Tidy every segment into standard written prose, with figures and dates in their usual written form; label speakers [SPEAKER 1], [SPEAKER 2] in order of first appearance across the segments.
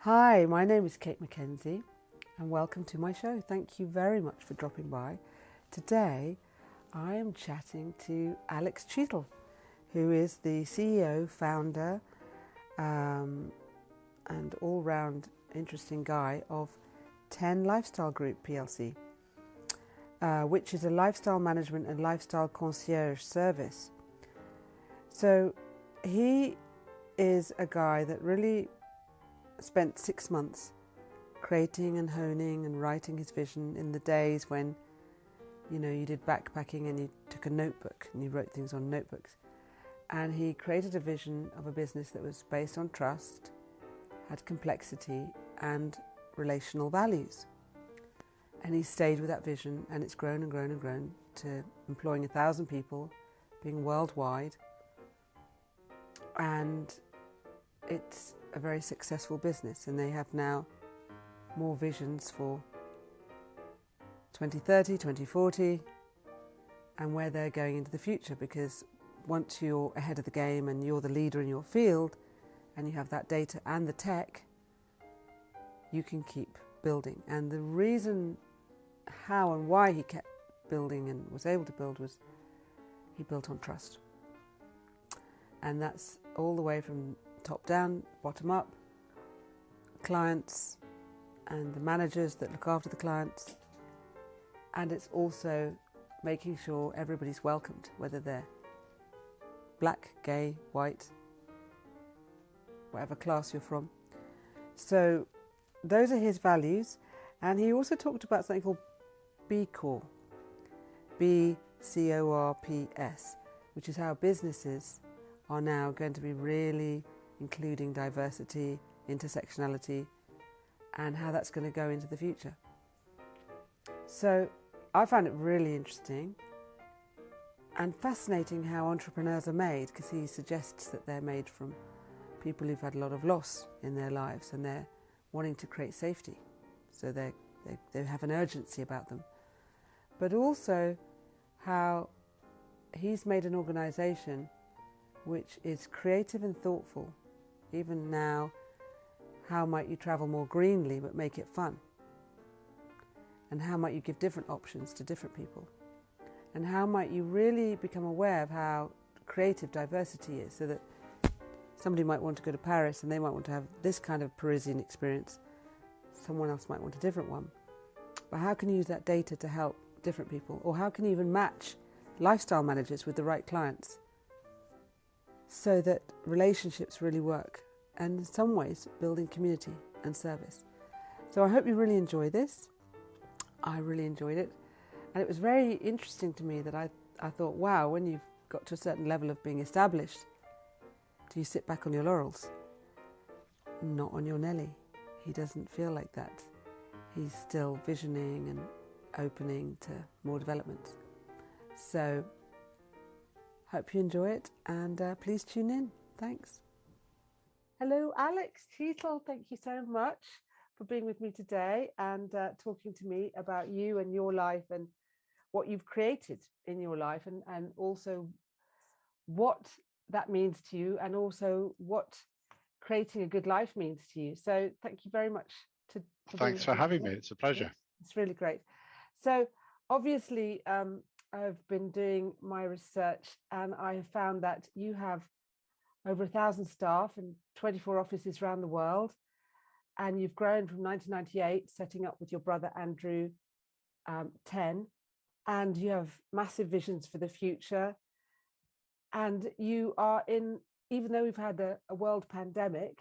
[SPEAKER 1] Hi, my name is Kate Mackenzie and welcome to my show. Thank you very much for dropping by. Today I am chatting to Alex Cheatle, who is the CEO, founder, and all-round interesting guy of 10 Lifestyle Group PLC, which is a lifestyle management and lifestyle concierge service. So he is a guy that really spent 6 months creating and honing and writing his vision in the days when, you did backpacking and you took a notebook and you wrote things on notebooks. And he created a vision of a business that was based on trust, had complexity and relational values. And he stayed with that vision, and it's grown and grown and grown to employing 1,000 people, being worldwide. And it's a very successful business, and they have now more visions for 2030, 2040, and where they're going into the future, because once you're ahead of the game and you're the leader in your field and you have that data and the tech, you can keep building. And the reason how and why he kept building and was able to build was he built on trust. And that's all the way from top down, bottom up, clients and the managers that look after the clients. And it's also making sure everybody's welcomed, whether they're black, gay, white, whatever class you're from. So those are his values. And he also talked about something called B Corp, BCORPS, which is how businesses are now going to be really including diversity, intersectionality, and how that's going to go into the future. So I found it really interesting and fascinating how entrepreneurs are made, because he suggests that they're made from people who've had a lot of loss in their lives and they're wanting to create safety. So they have an urgency about them. But also how he's made an organisation which is creative and thoughtful. Even now, how might you travel more greenly but make it fun? And how might you give different options to different people? And how might you really become aware of how creative diversity is, so that somebody might want to go to Paris and they might want to have this kind of Parisian experience. Someone else might want a different one. But how can you use that data to help different people? Or how can you even match lifestyle managers with the right clients so that relationships really work, and in some ways building community and service. So I hope you really enjoy this. I really enjoyed it, and it was very interesting to me that I thought, wow, when you've got to a certain level of being established, do you sit back on your laurels? Not on your Nelly. He doesn't feel like that. He's still visioning and opening to more developments. So hope you enjoy it, and please tune in. Thanks. Hello, Alex Cheatle. Thank you so much for being with me today and talking to me about you and your life and what you've created in your life, and also what that means to you, and also what creating a good life means to you. So thank you very much for being
[SPEAKER 2] Thanks
[SPEAKER 1] with
[SPEAKER 2] for
[SPEAKER 1] me
[SPEAKER 2] having
[SPEAKER 1] today.
[SPEAKER 2] me. It's a pleasure.
[SPEAKER 1] It's really great. So obviously, I've been doing my research, and I have found that you have over 1,000 staff and 24 offices around the world. And you've grown from 1998, setting up with your brother Andrew, 10. And you have massive visions for the future. And you are even though we've had a world pandemic,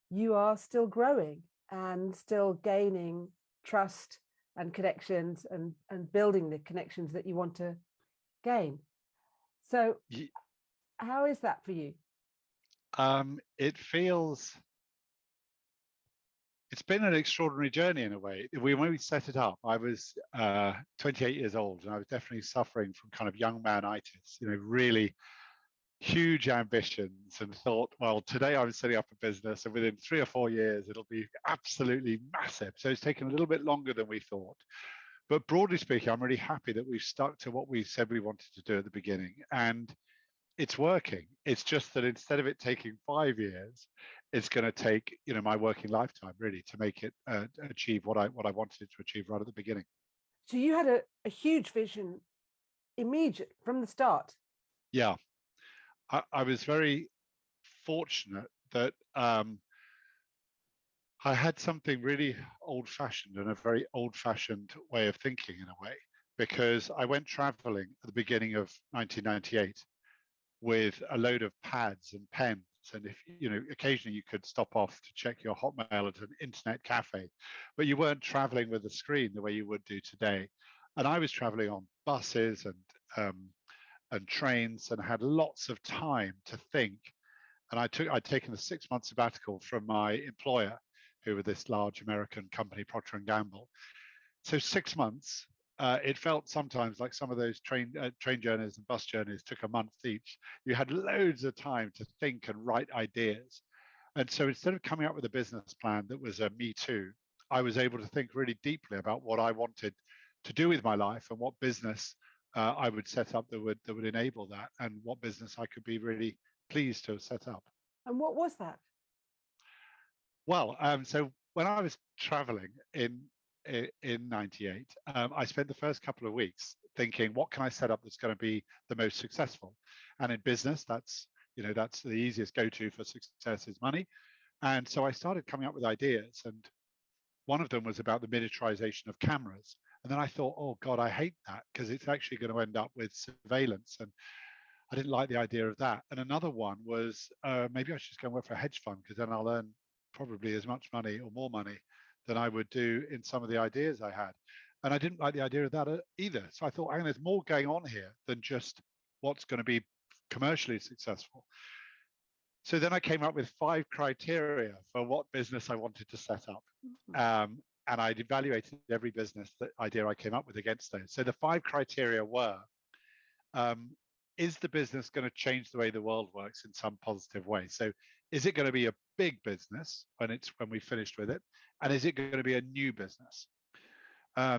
[SPEAKER 1] you are still growing and still gaining trust and connections, and building the connections that you want to gain. So how is that for you?
[SPEAKER 2] It feels, it's been an extraordinary journey in a way. When we set it up, I was 28 years old, and I was definitely suffering from kind of young man-itis, really huge ambitions, and thought, well, today I'm setting up a business and within 3 or 4 years, it'll be absolutely massive. So it's taken a little bit longer than we thought. But broadly speaking, I'm really happy that we've stuck to what we said we wanted to do at the beginning. And it's working. It's just that instead of it taking 5 years, it's going to take, you know, my working lifetime really to make it achieve what I wanted it to achieve right at the beginning.
[SPEAKER 1] So you had a huge vision immediate from the start.
[SPEAKER 2] Yeah, I was very fortunate that I had something really old-fashioned and a very old-fashioned way of thinking in a way, because I went traveling at the beginning of 1998 with a load of pads and pens. And if, you know, occasionally you could stop off to check your Hotmail at an internet cafe, but you weren't traveling with a screen the way you would do today. And I was traveling on buses and trains and had lots of time to think. And I'd taken a 6-month sabbatical from my employer, who were this large American company, Procter and Gamble. So 6 months, it felt sometimes like some of those train journeys and bus journeys took a month each. You had loads of time to think and write ideas. And so instead of coming up with a business plan that was a me too, I was able to think really deeply about what I wanted to do with my life and what business I would set up that would enable that, and what business I could be really pleased to have set up.
[SPEAKER 1] And what was that?
[SPEAKER 2] Well, so when I was traveling in '98, I spent the first couple of weeks thinking, what can I set up that's going to be the most successful? And in business, that's, you know, that's the easiest go-to for success is money. And so I started coming up with ideas, and one of them was about the miniaturization of cameras. And then I thought, oh God, I hate that, because it's actually going to end up with surveillance, and I didn't like the idea of that. And another one was maybe I should just go and work for a hedge fund, because then I'll earn probably as much money or more money than I would do in some of the ideas I had. And I didn't like the idea of that either. So I thought, hang on, there's more going on here than just what's going to be commercially successful. So then I came up with 5 criteria for what business I wanted to set up. And I'd evaluated every business idea I came up with against those. So the 5 criteria were, is the business going to change the way the world works in some positive way? So is it going to be a big business when we finished with it? And is it going to be a new business?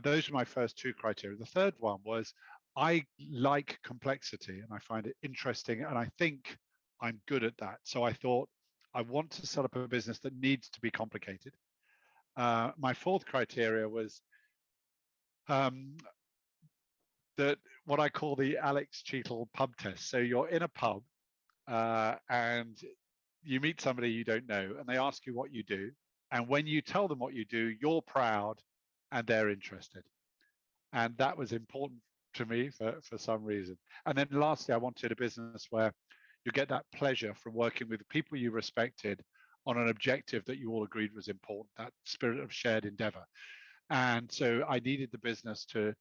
[SPEAKER 2] Those were my first 2 criteria. The third one was, I like complexity and I find it interesting, and I think I'm good at that. So I thought, I want to set up a business that needs to be complicated. My 4th criteria was that what I call the Alex Cheatle pub test. So you're in a pub and you meet somebody you don't know, and they ask you what you do. And when you tell them what you do, you're proud and they're interested. And that was important to me for some reason. And then lastly, I wanted a business where you get that pleasure from working with people you respected on an objective that you all agreed was important, that spirit of shared endeavor. And so I needed the business to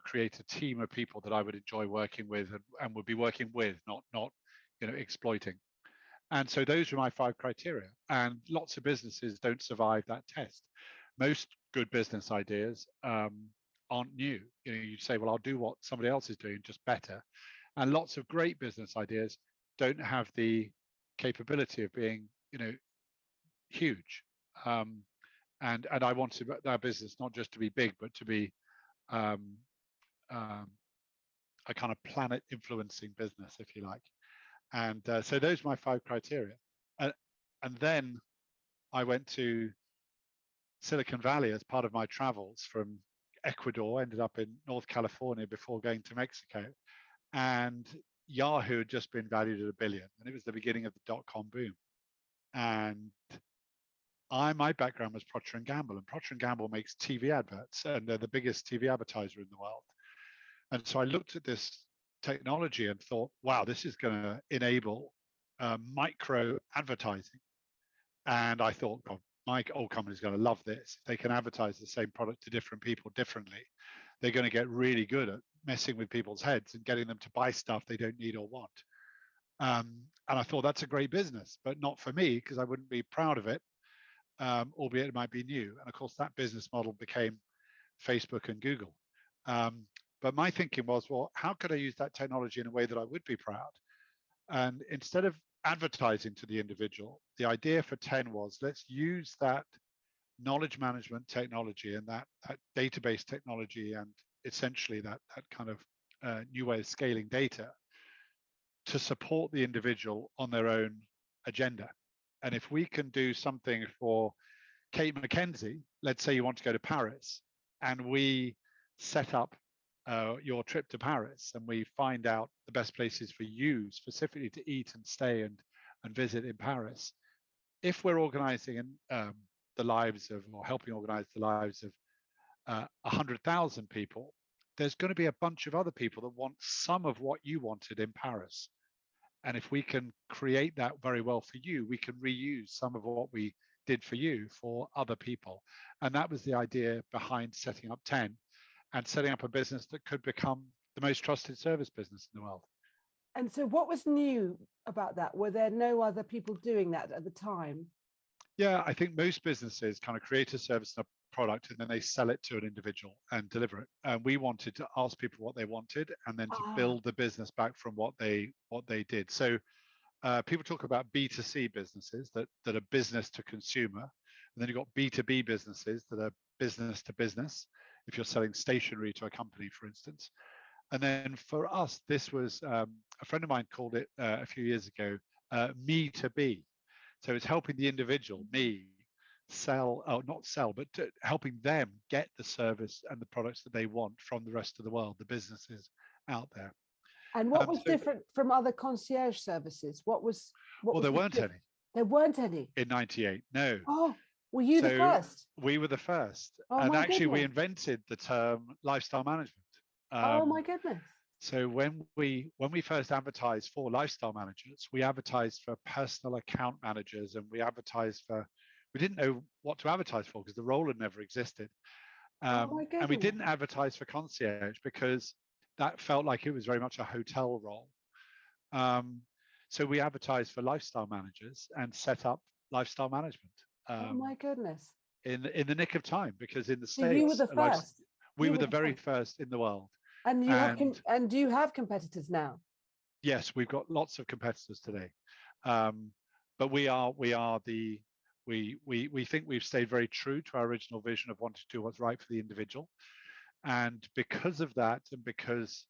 [SPEAKER 2] create a team of people that I would enjoy working with and would be working with, not you know, exploiting. And so those were my 5 criteria. And lots of businesses don't survive that test. Most good business ideas aren't new. You know, you say, well, I'll do what somebody else is doing, just better. And lots of great business ideas don't have the capability of being, you know, huge. And I wanted our business not just to be big, but to be um, a kind of planet influencing business, if you like. And so those are my 5 criteria. And then I went to Silicon Valley as part of my travels from Ecuador, ended up in North California before going to Mexico. And Yahoo had just been valued at $1 billion, and it was the beginning of the dot-com boom. And my background was Procter and Gamble, and Procter and Gamble makes TV adverts, and they're the biggest TV advertiser in the world. And so I looked at this technology and thought, wow, this is going to enable micro advertising. And I thought, God, my old company's going to love this. If they can advertise the same product to different people differently, they're going to get really good at messing with people's heads and getting them to buy stuff they don't need or want. And I thought, that's a great business, but not for me, because I wouldn't be proud of it, albeit it might be new. And of course, that business model became Facebook and Google. But my thinking was, well, how could I use that technology in a way that I would be proud? And instead of advertising to the individual, the idea for 10 was, let's use that knowledge management technology and that database technology, and essentially that kind of new way of scaling data, to support the individual on their own agenda. And if we can do something for Kate McKenzie, let's say you want to go to Paris, and we set up your trip to Paris, and we find out the best places for you specifically to eat and stay and visit in Paris. If we're organizing the lives of, or helping organize the lives of 100,000 people, there's going to be a bunch of other people that want some of what you wanted in Paris. And if we can create that very well for you, we can reuse some of what we did for you for other people. And that was the idea behind setting up 10 and setting up a business that could become the most trusted service business in the world.
[SPEAKER 1] And so what was new about that? Were there no other people doing that at the time?
[SPEAKER 2] Yeah, I think most businesses kind of create a service and a product and then they sell it to an individual and deliver it. And we wanted to ask people what they wanted and then to build the business back from what they did. So people talk about B2C businesses that are business to consumer. And then you've got B2B businesses that are business to business, if you're selling stationery to a company, for instance. And then for us, this was a friend of mine called it a few years ago, me to be. So it's helping the individual, me, sell, or not sell, but helping them get the service and the products that they want from the rest of the world, the businesses out there.
[SPEAKER 1] And what was different from other concierge services?
[SPEAKER 2] Well, there weren't any.
[SPEAKER 1] There weren't any?
[SPEAKER 2] In 98, no.
[SPEAKER 1] Oh, were you the first?
[SPEAKER 2] We were the first.
[SPEAKER 1] Oh,
[SPEAKER 2] and actually,
[SPEAKER 1] goodness.
[SPEAKER 2] we invented the term lifestyle management.
[SPEAKER 1] Oh, my goodness.
[SPEAKER 2] So when we first advertised for lifestyle managers, we advertised for personal account managers, and we didn't know what to advertise for because the role had never existed. And we didn't advertise for concierge because that felt like it was very much a hotel role. So we advertised for lifestyle managers and set up lifestyle management.
[SPEAKER 1] Oh my goodness!
[SPEAKER 2] In the nick of time, because in the
[SPEAKER 1] so
[SPEAKER 2] States,
[SPEAKER 1] you were the first.
[SPEAKER 2] We were the very first in the world.
[SPEAKER 1] And do you have competitors now?
[SPEAKER 2] Yes, we've got lots of competitors today, but we think we've stayed very true to our original vision of wanting to do what's right for the individual, and because of that, and because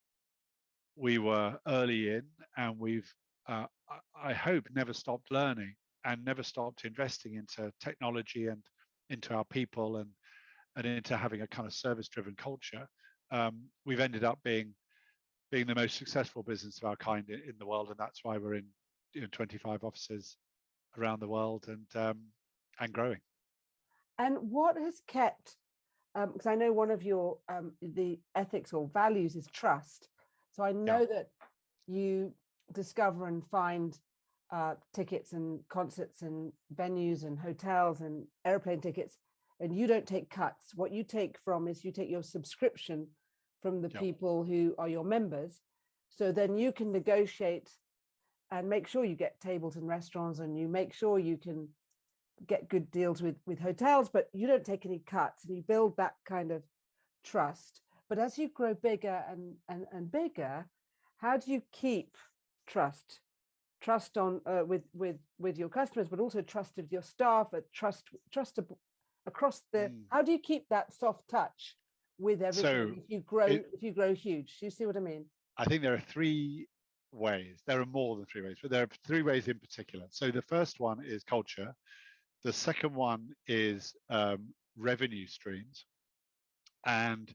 [SPEAKER 2] we were early in, and we've I hope never stopped learning and never stopped investing into technology and into our people and into having a kind of service-driven culture. We've ended up being the most successful business of our kind in the world, and that's why we're in 25 offices around the world and growing.
[SPEAKER 1] And what has kept? Because I know one of your the ethics or values is trust. So I know that you discover and find tickets and concerts and venues and hotels and airplane tickets, and you don't take cuts. What you take you take your subscription from the people who are your members. So then you can negotiate and make sure you get tables in restaurants, and you make sure you can get good deals with hotels, but you don't take any cuts, and you build that kind of trust. But as you grow bigger and bigger, how do you keep trust on with your customers, but also trust of your staff, trust across the how do you keep that soft touch with everything if you grow huge? Do you see what I mean?
[SPEAKER 2] I think there are three ways. There are more than three ways, but there are three ways in particular. So the first one is culture. The second one is revenue streams, and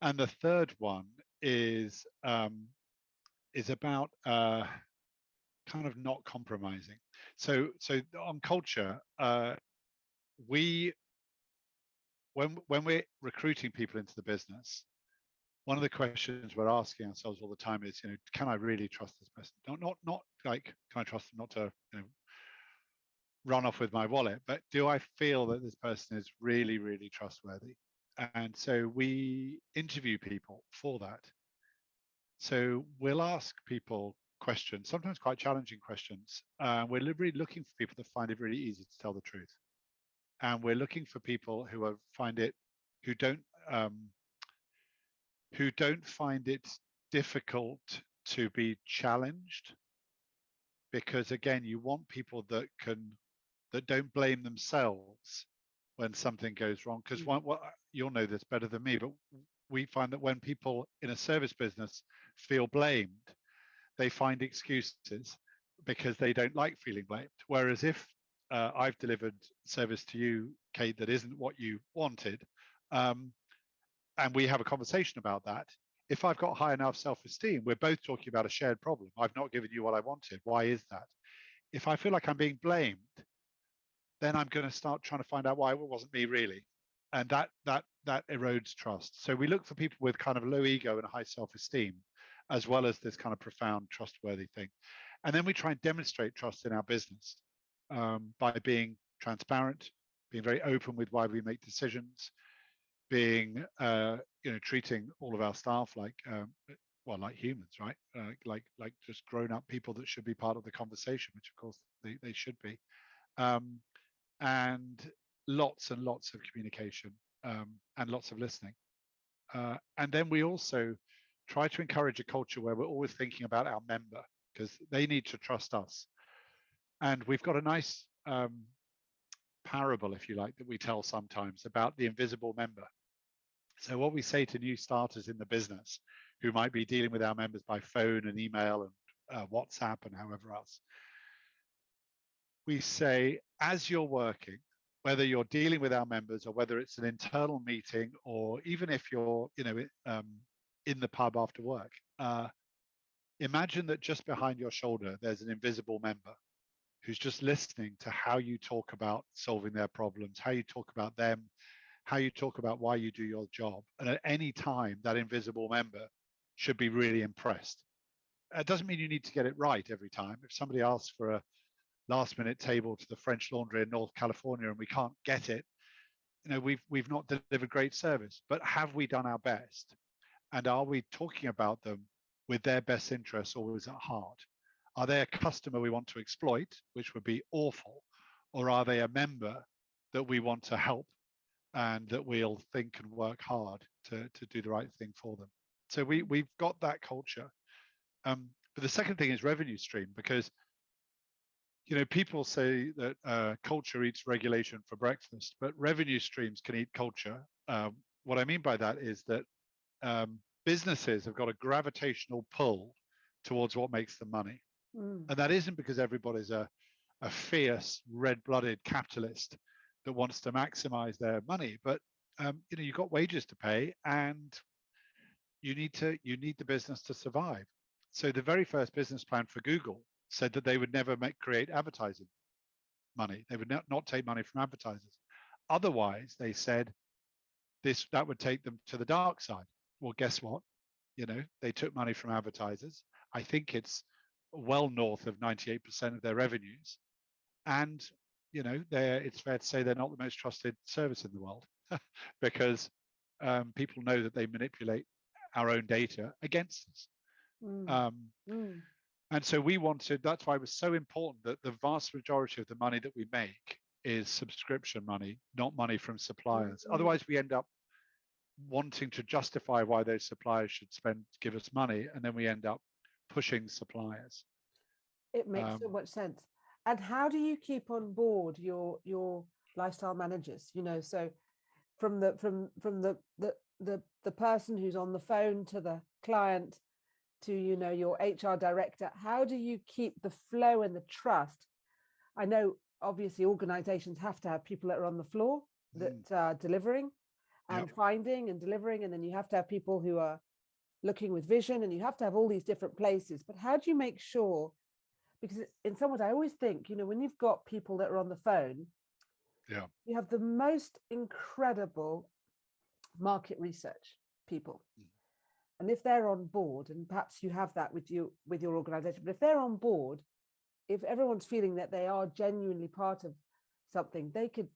[SPEAKER 2] the third one is about kind of not compromising. So on culture, when we're recruiting people into the business, one of the questions we're asking ourselves all the time is, can I really trust this person? Not like, can I trust them not to run off with my wallet, but do I feel that this person is really, really trustworthy? And so we interview people for that. So we'll ask people questions, sometimes quite challenging questions. We're really looking for people that find it really easy to tell the truth. And we're looking for people who don't find it difficult to be challenged, because again, you want people that don't blame themselves when something goes wrong, because you'll know this better than me, but we find that when people in a service business feel blamed, they find excuses. because they don't like feeling blamed. Whereas if I've delivered service to you, Kate, that isn't what you wanted, and we have a conversation about that, if I've got high enough self-esteem, we're both talking about a shared problem. I've not given you what I wanted. Why is that? If I feel like I'm being blamed, then I'm going to start trying to find out why it wasn't me really. And that erodes trust. So we look for people with kind of low ego and high self-esteem, as well as this kind of profound trustworthy thing. And then we try and demonstrate trust in our business by being transparent, being very open with why we make decisions, being treating all of our staff like like humans, right? Like just grown-up people that should be part of the conversation, which of course they should be. And lots and lots of communication and lots of listening. And then we also try to encourage a culture where we're always thinking about our member, because they need to trust us. And we've got a nice parable, if you like, that we tell sometimes about the invisible member. So what we say to new starters in the business who might be dealing with our members by phone and email and WhatsApp and however else, we say, as you're working, whether you're dealing with our members or whether it's an internal meeting, or even if you're in the pub after work, imagine that just behind your shoulder there's an invisible member who's just listening to how you talk about solving their problems, how you talk about them, how you talk about why you do your job. And at any time, that invisible member should be really impressed. It doesn't mean you need to get it right every time. If somebody asks for a last minute table to the French Laundry in North California and we can't get it, we've not delivered great service. But have we done our best? And are we talking about them with their best interests always at heart? Are they a customer we want to exploit, which would be awful? Or are they a member that we want to help and that we'll think and work hard to do the right thing for them? So we've got that culture. But the second thing is revenue stream, because people say that culture eats regulation for breakfast, but revenue streams can eat culture. What I mean by that is that businesses have got a gravitational pull towards what makes them money. And that isn't because everybody's a fierce, red-blooded capitalist that wants to maximize their money, but you've got wages to pay and you need the business to survive. So the very first business plan for Google said that they would never create advertising money. They would not take money from advertisers. Otherwise, they said that would take them to the dark side. Well, guess what? They took money from advertisers. I think it's well north of 98% of their revenues. And, it's fair to say they're not the most trusted service in the world because people know that they manipulate our own data against us. And so that's why it was so important that the vast majority of the money that we make is subscription money, not money from suppliers. Otherwise, we end up wanting to justify why those suppliers should give us money, and then we end up pushing suppliers.
[SPEAKER 1] It makes so much sense. And how do you keep on board your lifestyle managers? So from the person who's on the phone to the client to your HR director, how do you keep the flow and the trust? I know obviously organizations have to have people that are on the floor that are delivering and finding and delivering, and then you have to have people who are looking with vision, and you have to have all these different places. But how do you make sure? Because in some ways, I always think, when you've got people that are on the phone, you have the most incredible market research people. And if they're on board, and perhaps you have that with your organization, but if they're on board, if everyone's feeling that they are genuinely part of something, they could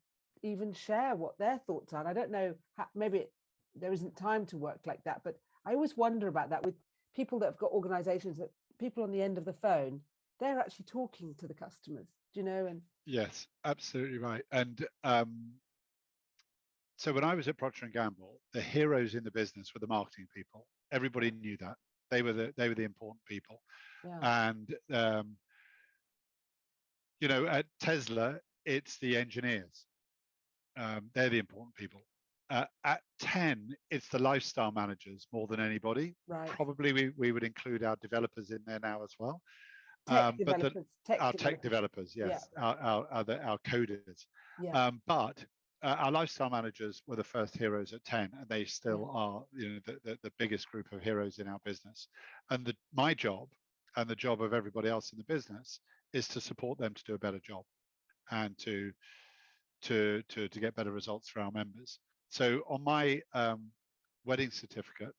[SPEAKER 1] even share what their thoughts are. And I don't know, maybe there isn't time to work like that, but I always wonder about that with people that have got organizations, that people on the end of the phone, they're actually talking to the customers, and
[SPEAKER 2] yes, absolutely right. And so when I was at Procter and Gamble, the heroes in the business were the marketing people. Everybody knew that they were the important people. And at Tesla, it's the engineers. They're the important people. At 10, it's the lifestyle managers more than anybody.
[SPEAKER 1] Right.
[SPEAKER 2] Probably we would include our developers in there now as well.
[SPEAKER 1] Tech
[SPEAKER 2] But
[SPEAKER 1] developers.
[SPEAKER 2] our tech developers, yes,
[SPEAKER 1] Yeah.
[SPEAKER 2] our coders.
[SPEAKER 1] Yeah.
[SPEAKER 2] But our lifestyle managers were the first heroes at 10, and they still are, the biggest group of heroes in our business. And my job and the job of everybody else in the business is to support them to do a better job and to get better results for our members. So on my wedding certificate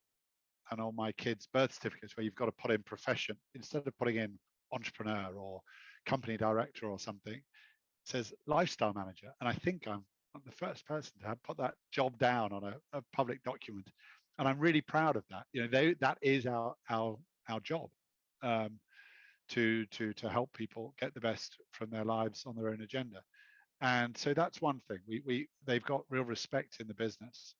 [SPEAKER 2] and on my kids' birth certificates, where you've got to put in profession instead of putting in entrepreneur or company director or something, it says lifestyle manager. And I think I'm the first person to have put that job down on a public document, and I'm really proud of that. That is our job, to help people get the best from their lives on their own agenda. And so that's one thing. They've got real respect in the business.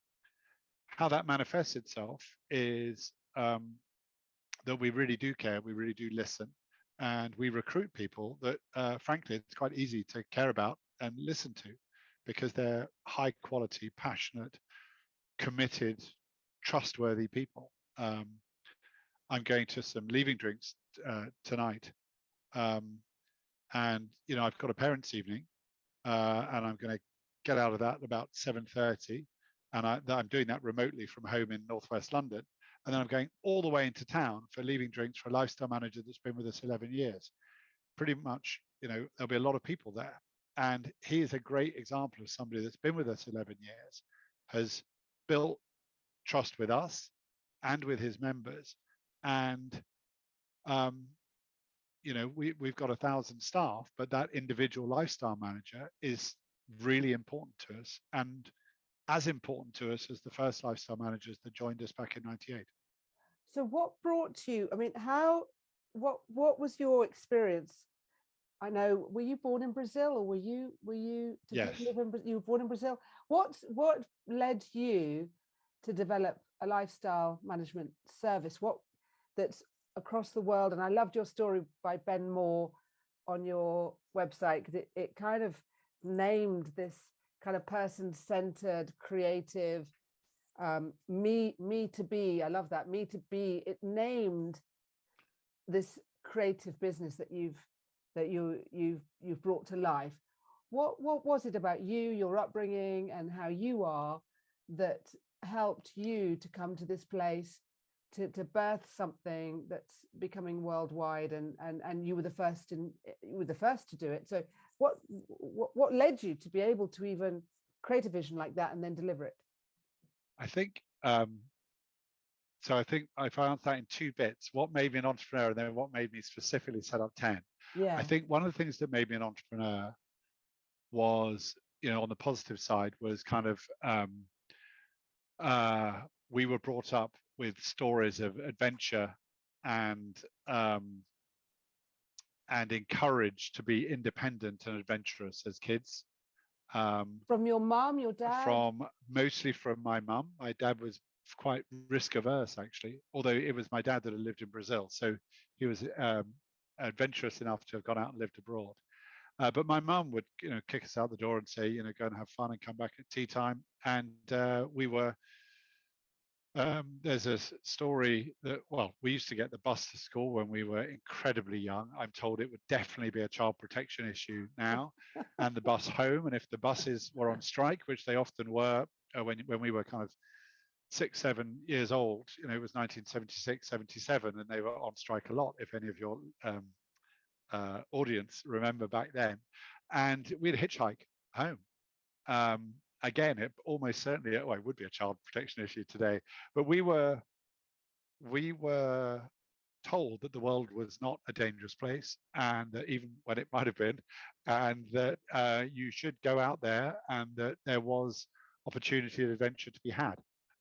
[SPEAKER 2] How that manifests itself is that we really do care, we really do listen, and we recruit people that, frankly, it's quite easy to care about and listen to, because they're high quality, passionate, committed, trustworthy people. I'm going to some leaving drinks tonight, and I've got a parents' evening, and I'm going to get out of that at about 7:30, and I'm doing that remotely from home in northwest London, and then I'm going all the way into town for leaving drinks for a lifestyle manager that's been with us 11 years. Pretty much, there'll be a lot of people there, and he is a great example of somebody that's been with us 11 years, has built trust with us and with his members, and we've got 1,000 staff, but that individual lifestyle manager is really important to us, and as important to us as the first lifestyle managers that joined us back in '98.
[SPEAKER 1] So what brought you, I mean, what was your experience? I know, were you born in Brazil, or
[SPEAKER 2] Yes.
[SPEAKER 1] You were born in Brazil? What led you to develop a lifestyle management service that's across the world? And I loved your story by Ben Moore on your website, because it kind of named this kind of person-centered, creative, me to be. I love that, me to be. It named this creative business that you've brought to life. What was it about you, your upbringing, and how you are, that helped you to come to this place, to birth something that's becoming worldwide, and you were the first to do it? So what led you to be able to even create a vision like that and then deliver it?
[SPEAKER 2] I think I think if I answer that in two bits, what made me an entrepreneur and then what made me specifically set up 10.
[SPEAKER 1] Yeah.
[SPEAKER 2] I think one of the things that made me an entrepreneur was, on the positive side, was kind of we were brought up with stories of adventure and encouraged to be independent and adventurous as kids.
[SPEAKER 1] From your mom, your dad?
[SPEAKER 2] Mostly from my mum. My dad was quite risk averse, actually, although it was my dad that had lived in Brazil, so he was adventurous enough to have gone out and lived abroad. But my mum would, kick us out the door and say, go and have fun and come back at tea time. And we were. There's a story that, we used to get the bus to school when we were incredibly young. I'm told it would definitely be a child protection issue now, and the bus home. And if the buses were on strike, which they often were, when we were kind of 6, 7 years old, it was 1976, 77, and they were on strike a lot, if any of your audience remember back then. And we'd hitchhike home. Again, it almost certainly, it would be a child protection issue today, but we were told that the world was not a dangerous place, and that even when it might have been, and that you should go out there, and that there was opportunity and adventure to be had.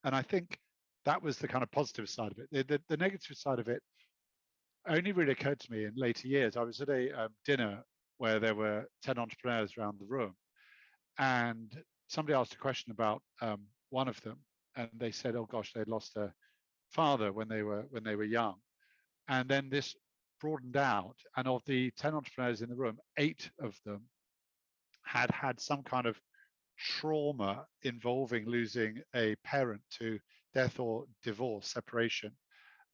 [SPEAKER 2] And I think that was the kind of positive side of it. The negative side of it only really occurred to me in later years. I was at a dinner where there were 10 entrepreneurs around the room, and somebody asked a question about one of them, and they said, "Oh gosh, they'd lost a father when they were young." And then this broadened out, and of the 10 entrepreneurs in the room, 8 of them had some kind of trauma involving losing a parent to death or divorce, separation,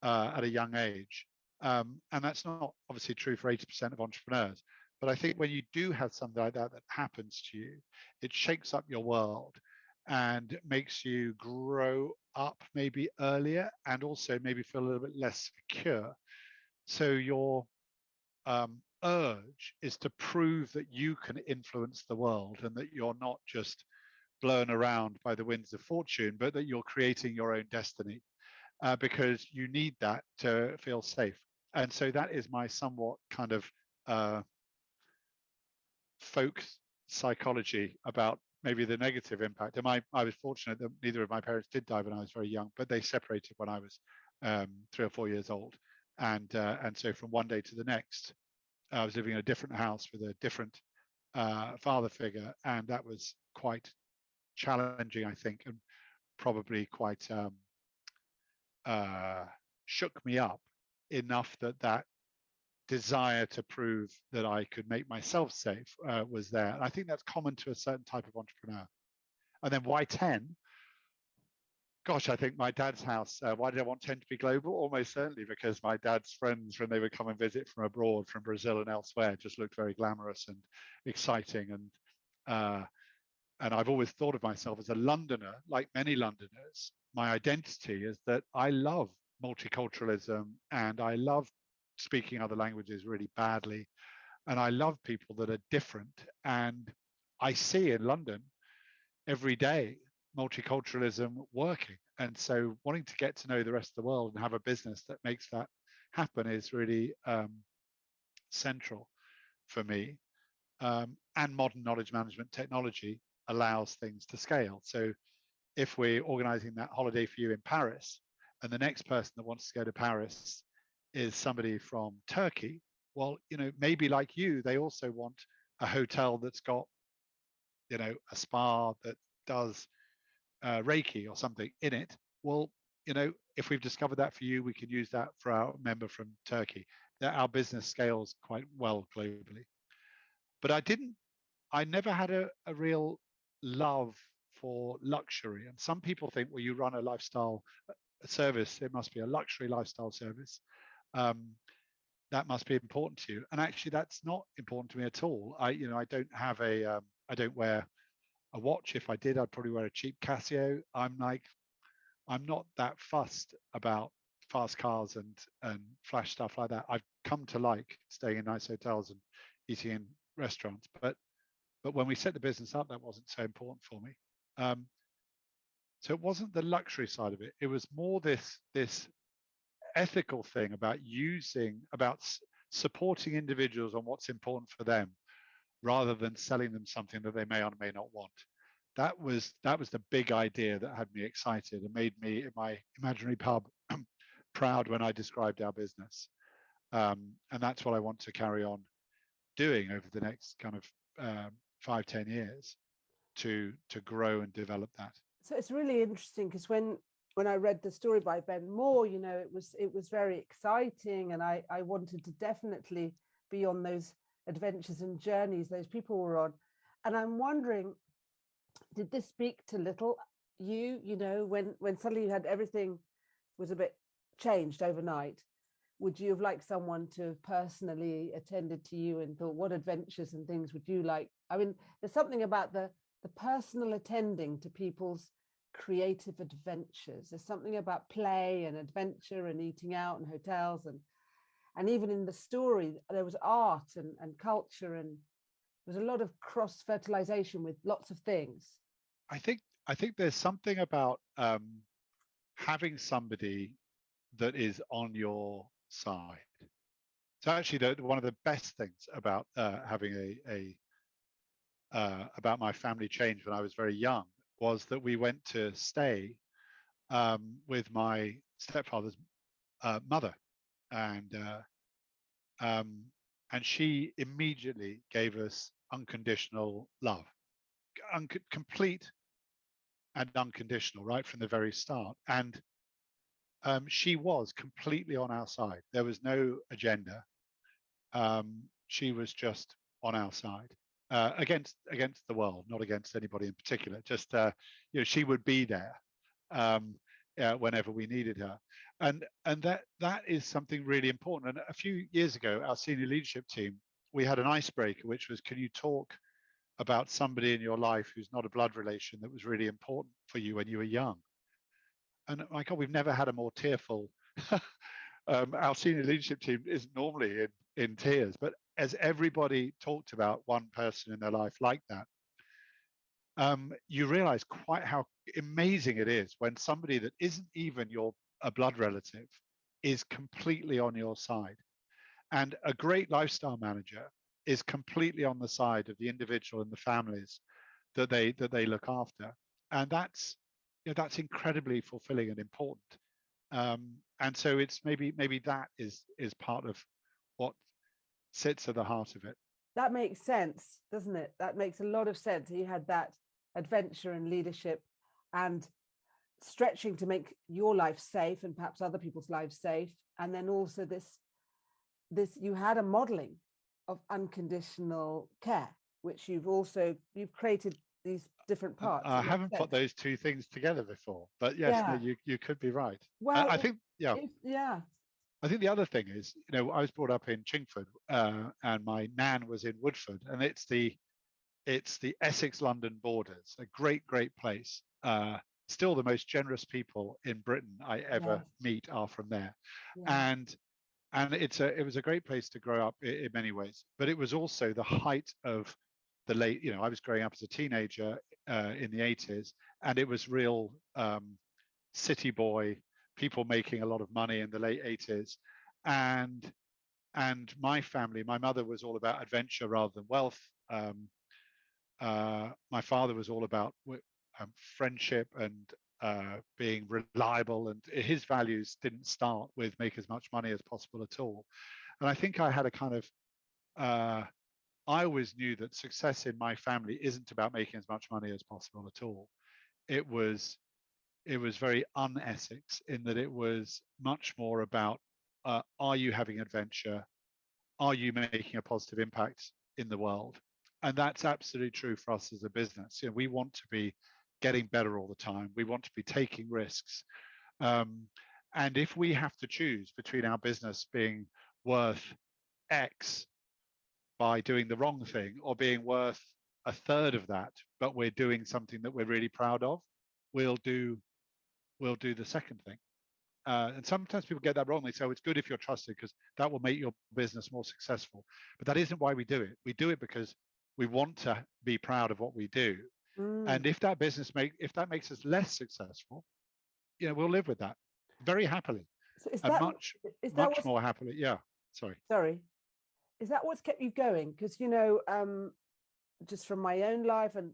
[SPEAKER 2] at a young age. And that's not obviously true for 80% of entrepreneurs. But I think when you do have something like that that happens to you, it shakes up your world and makes you grow up maybe earlier and also maybe feel a little bit less secure. So your urge is to prove that you can influence the world and that you're not just blown around by the winds of fortune, but that you're creating your own destiny, because you need that to feel safe. And so that is my somewhat kind of uh, folk psychology about maybe the negative impact. And I was fortunate that neither of my parents did die when I was very young, but they separated when I was 3 or 4 years old. And so from one day to the next, I was living in a different house with a different father figure, and that was quite challenging, I think, and probably quite shook me up enough that desire to prove that I could make myself safe was there. And I think that's common to a certain type of entrepreneur. And then why 10? Gosh, I think my dad's house, why did I want 10 to be global? Almost certainly because my dad's friends, when they would come and visit from abroad, from Brazil and elsewhere, just looked very glamorous and exciting. And I've always thought of myself as a Londoner, like many Londoners. My identity is that I love multiculturalism and I love speaking other languages really badly. And I love people that are different. And I see in London every day multiculturalism working. And so wanting to get to know the rest of the world and have a business that makes that happen is really central for me. And modern knowledge management technology allows things to scale. So if we're organizing that holiday for you in Paris, and the next person that wants to go to Paris is somebody from Turkey, well, maybe like you, they also want a hotel that's got, a spa that does Reiki or something in it. Well, if we've discovered that for you, we can use that for our member from Turkey. That our business scales quite well globally. But I never had a real love for luxury. And some people think, well, you run a lifestyle service, it must be a luxury lifestyle service. That must be important to you. And actually, that's not important to me at all. I don't have I don't wear a watch. If I did, I'd probably wear a cheap Casio. I'm not that fussed about fast cars and flash stuff like that. I've come to like staying in nice hotels and eating in restaurants, but when we set the business up, that wasn't so important for me. So it wasn't the luxury side of it. It was more this ethical thing about supporting individuals on what's important for them, rather than selling them something that they may or may not want. That was the big idea that had me excited and made me, in my imaginary pub, proud when I described our business. And that's what I want to carry on doing over the next kind of 5-10 years to grow and develop that.
[SPEAKER 1] So it's really interesting because when I read the story by Ben Moore, it was very exciting, and I wanted to definitely be on those adventures and journeys those people were on. And I'm wondering, did this speak to little you, when suddenly you had everything was a bit changed overnight? Would you have liked someone to have personally attended to you and thought, what adventures and things would you like? I mean, there's something about the personal attending to people's creative adventures. There's something about play and adventure and eating out and hotels, and even in the story there was art and culture, and there was a lot of cross fertilization with lots of things.
[SPEAKER 2] I think there's something about having somebody that is on your side. So actually, one of the best things about having about my family change when I was very young was that we went to stay with my stepfather's mother, and she immediately gave us unconditional love, complete and unconditional, right from the very start. And she was completely on our side. There was no agenda. She was just on our side, against the world, not against anybody in particular. Just she would be there, whenever we needed her. And that is something really important. And a few years ago, our senior leadership team, we had an icebreaker, which was, can you talk about somebody in your life who's not a blood relation that was really important for you when you were young? And my God, we've never had a more tearful. Our senior leadership team is normally in tears, but as everybody talked about one person in their life like that, you realize quite how amazing it is when somebody that isn't even a blood relative is completely on your side. And a great lifestyle manager is completely on the side of the individual and the families that they look after. And that's incredibly fulfilling and important. And so it's maybe that is part of what sits at the heart of it.
[SPEAKER 1] That makes sense, doesn't it? That makes a lot of sense. You had that adventure and leadership and stretching to make your life safe and perhaps other people's lives safe. And then also this you had a modeling of unconditional care, which you've created these different parts.
[SPEAKER 2] I haven't put those two things together before, but yes,
[SPEAKER 1] yeah.
[SPEAKER 2] no, you could be right.
[SPEAKER 1] Well,
[SPEAKER 2] I think, yeah.
[SPEAKER 1] Yeah.
[SPEAKER 2] I think the other thing is, I was brought up in Chingford, and my nan was in Woodford, and it's the Essex-London borders, a great place. Still the most generous people in Britain I ever meet are from there. Yeah. And it was a great place to grow up in many ways, but it was also the height of the late, I was growing up as a teenager in the 80s, and it was real city boy, people making a lot of money in the late 80s. And my family, my mother was all about adventure rather than wealth. My father was all about friendship and being reliable, and his values didn't start with make as much money as possible at all. And I think I had a kind of I always knew that success in my family isn't about making as much money as possible at all. It was very un-Essex in that it was much more about are you having adventure? Are you making a positive impact in the world? And that's absolutely true for us as a business. We want to be getting better all the time. We want to be taking risks. And if we have to choose between our business being worth X by doing the wrong thing or being worth a third of that, but we're doing something that we're really proud of, we'll do the second thing. And sometimes people get that wrong. They say, oh, it's good if you're trusted because that will make your business more successful. But that isn't why we do it. We do it because we want to be proud of what we do. And if that makes us less successful, we'll live with that very happily. So much more happily. Yeah.
[SPEAKER 1] Sorry. Is that what's kept you going? Because, just from my own life and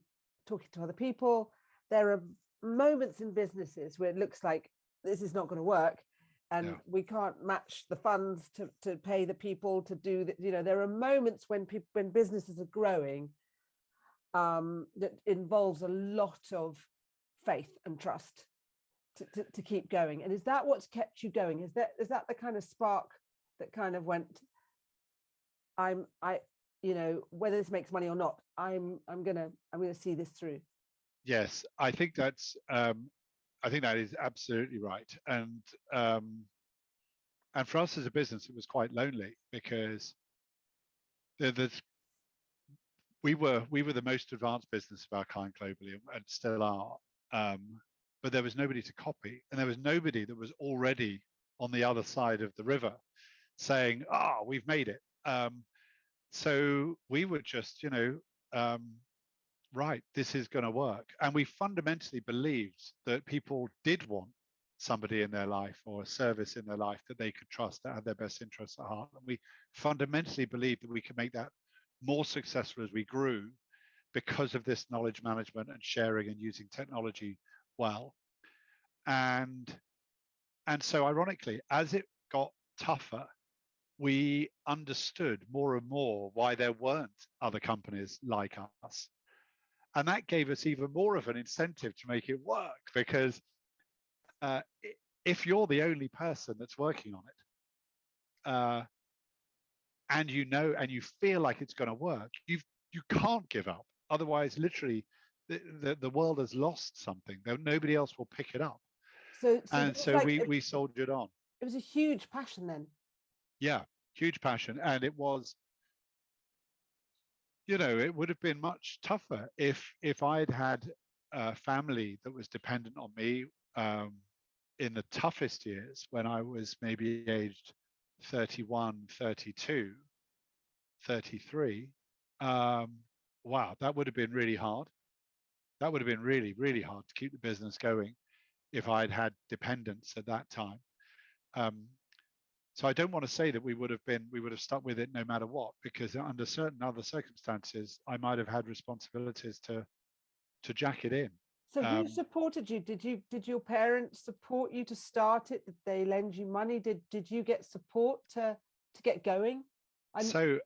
[SPEAKER 1] talking to other people, there are moments in businesses where it looks like this is not going to work and we can't match the funds to pay the people to do that. There are moments when businesses are growing that involves a lot of faith and trust to keep going. And is that what's kept you going? Is that the kind of spark that kind of went, whether this makes money or not, I'm gonna see this through?
[SPEAKER 2] Yes, I think that is absolutely right. And for us as a business, it was quite lonely because we were the most advanced business of our kind globally, and still are. But there was nobody to copy, and there was nobody that was already on the other side of the river saying, we've made it. So we were just, right, this is going to work. And we fundamentally believed that people did want somebody in their life or a service in their life that they could trust, that had their best interests at heart. And we fundamentally believed that we could make that more successful as we grew because of this knowledge management and sharing and using technology well. And so ironically, as it got tougher, we understood more and more why there weren't other companies like us. And that gave us even more of an incentive to make it work, because if you're the only person that's working on it, and you feel like it's going to work, you can't give up. Otherwise, literally, the world has lost something. Nobody else will pick it up. And so we soldiered on.
[SPEAKER 1] It was a huge passion then.
[SPEAKER 2] Yeah, huge passion. And it was, it would have been much tougher if I'd had a family that was dependent on me in the toughest years, when I was maybe aged 31, 32, 33. Wow, that would have been really hard. That would have been really, really hard to keep the business going if I'd had dependents at that time. So I don't want to say that we would have stuck with it no matter what, because under certain other circumstances, I might have had responsibilities to jack it in.
[SPEAKER 1] So who supported you? Did your parents support you to start it? Did they lend you money? Did you get support to get going?
[SPEAKER 2] So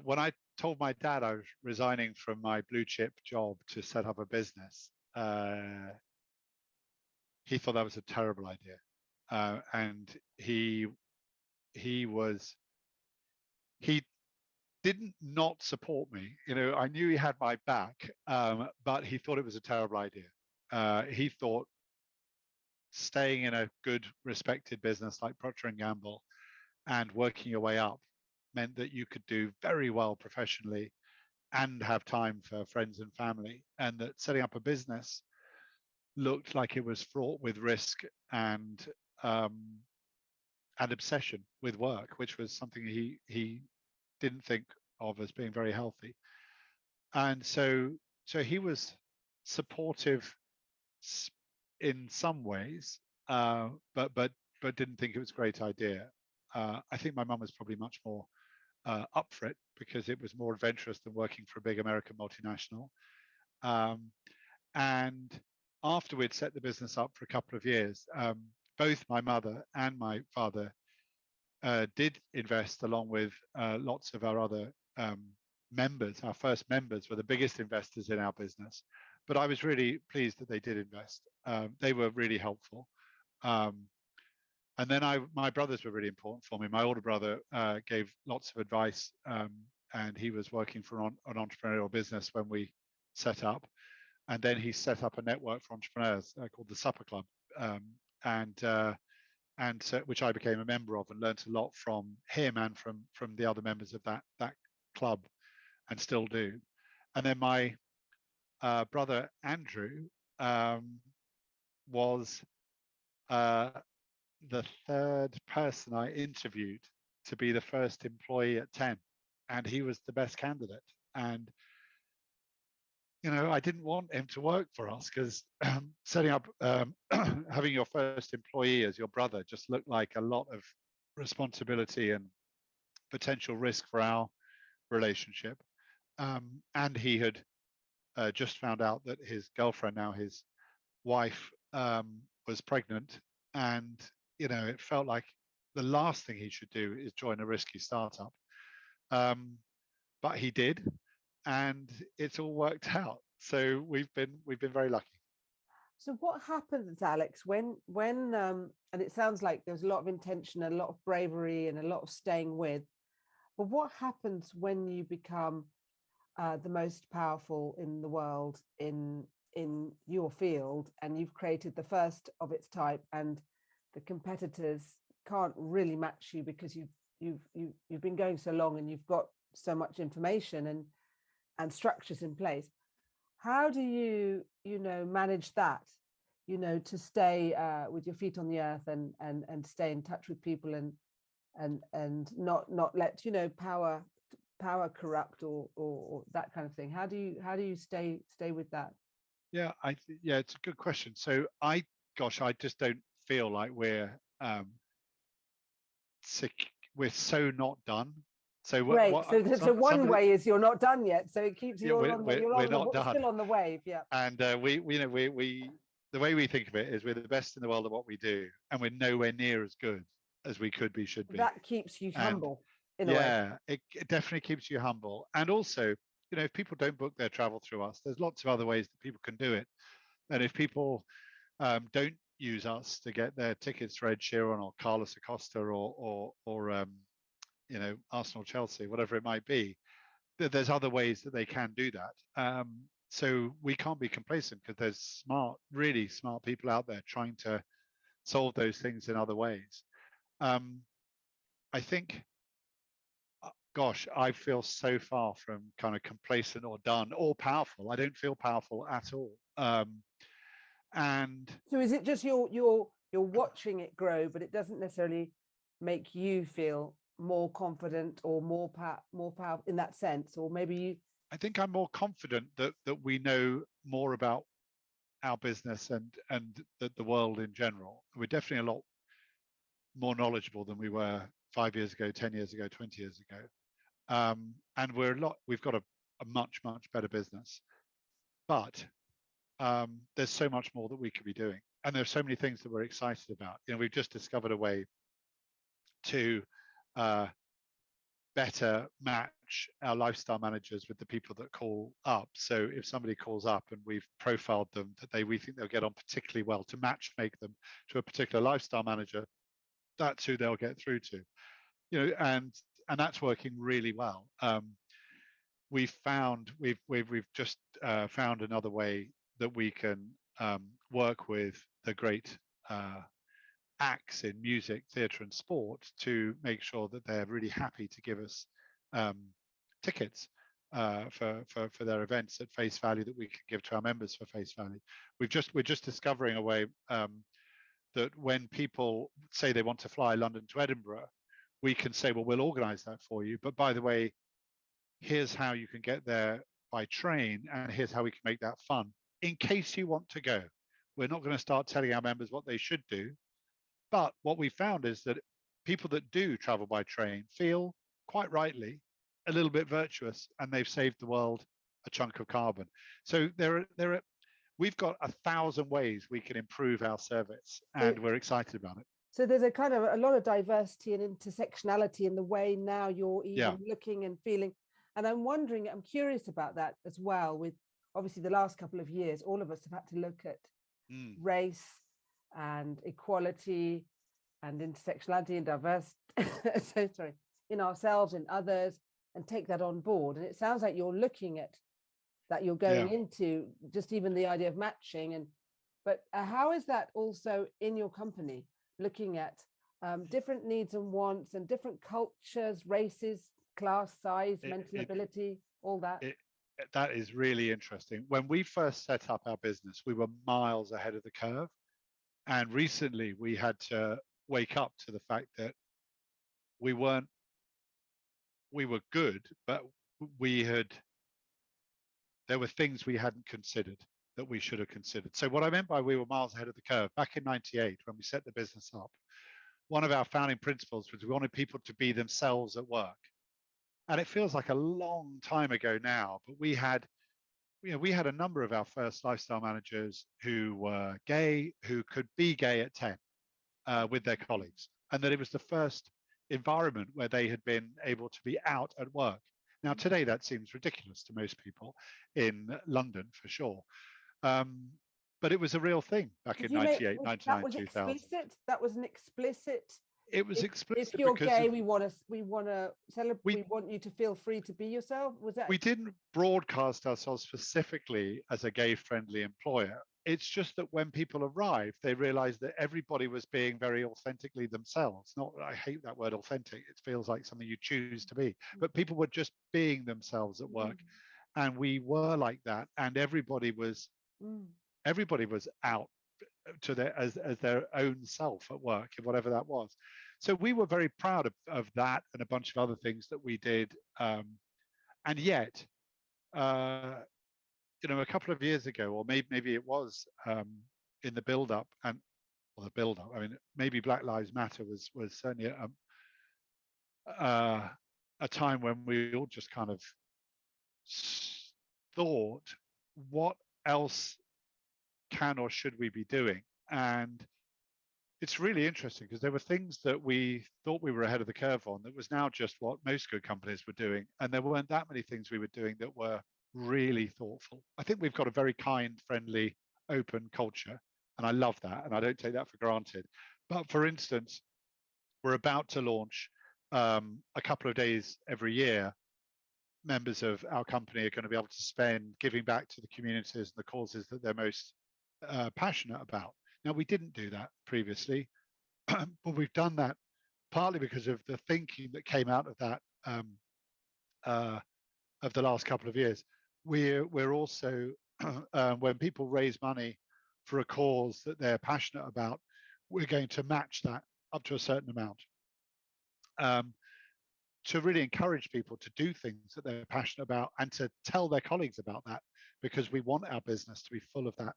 [SPEAKER 2] when I told my dad I was resigning from my blue chip job to set up a business, he thought that was a terrible idea, and he didn't not support me. I knew he had my back, but he thought it was a terrible idea. He thought staying in a good, respected business like Procter and Gamble and working your way up meant that you could do very well professionally and have time for friends and family, and that setting up a business looked like it was fraught with risk and obsession with work, which was something he didn't think of as being very healthy. And so he was supportive in some ways, but didn't think it was a great idea. I think my mum was probably much more up for it, because it was more adventurous than working for a big American multinational. And after we'd set the business up for a couple of years, both my mother and my father did invest, along with lots of our other members. Our first members were the biggest investors in our business, but I was really pleased that they did invest. They were really helpful. And then my brothers were really important for me. My older brother gave lots of advice, and he was working for an entrepreneurial business when we set up. And then he set up a network for entrepreneurs called the Supper Club, and so, which I became a member of, and learned a lot from him and from the other members of that club, and still do. And then my brother Andrew was the third person I interviewed to be the first employee at 10, and he was the best candidate. And I didn't want him to work for us, because setting up, having your first employee as your brother just looked like a lot of responsibility and potential risk for our relationship. And he had just found out that his girlfriend, now his wife, was pregnant, and it felt like the last thing he should do is join a risky startup. But he did, and it's all worked out. So we've been very lucky.
[SPEAKER 1] So what happens, Alex, when and it sounds like there's a lot of intention, a lot of bravery, and a lot of staying with, but what happens when you become the most powerful in the world in your field, and you've created the first of its type, and the competitors can't really match you because you've been going so long, and you've got so much information and structures in place? How do you manage that, to stay with your feet on the earth and stay in touch with people and not let power corrupt or that kind of thing? How do you stay with that?
[SPEAKER 2] Yeah, it's a good question. So I just don't feel like we're so not done. So
[SPEAKER 1] great. So one way is you're not done yet. So it keeps you still on the wave. Yeah.
[SPEAKER 2] And we the way we think of it is we're the best in the world at what we do, and we're nowhere near as good as we could be, should be.
[SPEAKER 1] That keeps you humble in a way.
[SPEAKER 2] Yeah, it definitely keeps you humble. And also, if people don't book their travel through us, there's lots of other ways that people can do it. And if people don't use us to get their tickets for Ed Sheeran or Carlos Acosta or Arsenal, Chelsea, whatever it might be, there's other ways that they can do that. So we can't be complacent, because there's really smart people out there trying to solve those things in other ways. I think, gosh, I feel so far from kind of complacent or done or powerful. I don't feel powerful at all. And
[SPEAKER 1] so is it just you're watching it grow, but it doesn't necessarily make you feel more confident or more powerful in that sense? Or maybe you...
[SPEAKER 2] I think I'm more confident that we know more about our business and the world in general. We're definitely a lot more knowledgeable than we were 5 years ago, 10 years ago, 20 years ago. And we've got a much better business, but there's so much more that we could be doing, and there's so many things that we're excited about. We've just discovered a way to better match our lifestyle managers with the people that call up. So if somebody calls up and we've profiled them that we think they'll get on particularly well, to match make them to a particular lifestyle manager, that's who they'll get through to. And that's working really well. We've just found another way that we can work with the great acts in music, theatre and sport to make sure that they're really happy to give us tickets for their events at face value that we can give to our members for face value. We're just discovering a way that when people say they want to fly London to Edinburgh, we can say, well, we'll organise that for you. But by the way, here's how you can get there by train, and here's how we can make that fun in case you want to go. We're not going to start telling our members what they should do. But what we found is that people that do travel by train feel, quite rightly, a little bit virtuous, and they've saved the world a chunk of carbon. So we've got 1,000 ways we can improve our service, and we're excited about it.
[SPEAKER 1] So there's a kind of a lot of diversity and intersectionality in the way now you're even looking and feeling. And I'm curious about that as well. With obviously the last couple of years, all of us have had to look at race and equality and intersectionality and diversity in ourselves and others, and take that on board. And it sounds like you're looking at that, you're going into just even the idea of matching. But how is that also in your company, looking at different needs and wants and different cultures, races, class, size, mental ability, all that?
[SPEAKER 2] That is really interesting. When we first set up our business, we were miles ahead of the curve. And recently we had to wake up to the fact that we were good, but there were things we hadn't considered that we should have considered. So what I meant by we were miles ahead of the curve, back in 98, when we set the business up, one of our founding principles was we wanted people to be themselves at work. And it feels like a long time ago now, but we had a number of our first lifestyle managers who were gay, who could be gay at 10 with their colleagues, and that it was the first environment where they had been able to be out at work. Now, today that seems ridiculous to most people in London, for sure. But it was a real thing back in 98, 99, 2000.
[SPEAKER 1] Explicit? That was an explicit...
[SPEAKER 2] It was explicit.
[SPEAKER 1] If you're gay, we want to celebrate. We want you to feel free to be yourself. Was that?
[SPEAKER 2] We didn't broadcast ourselves specifically as a gay-friendly employer. It's just that when people arrived, they realized that everybody was being very authentically themselves. I hate that word authentic. It feels like something you choose to be. But people were just being themselves at work. And we were like that. And everybody was out to as their own self at work, whatever that was. So we were very proud of that and a bunch of other things that we did. And yet, a couple of years ago, or maybe it was in the build-up, I mean, maybe Black Lives Matter was certainly a time when we all just kind of thought, what else can or should we be doing? And it's really interesting because there were things that we thought we were ahead of the curve on that was now just what most good companies were doing. And there weren't that many things we were doing that were really thoughtful. I think we've got a very kind, friendly, open culture. And I love that. And I don't take that for granted. But for instance, we're about to launch a couple of days every year. Members of our company are going to be able to spend giving back to the communities and the causes that they're most passionate about. Now, we didn't do that previously, but we've done that partly because of the thinking that came out of that of the last couple of years. We're also when people raise money for a cause that they're passionate about, we're going to match that up to a certain amount, to really encourage people to do things that they're passionate about and to tell their colleagues about that, because we want our business to be full of that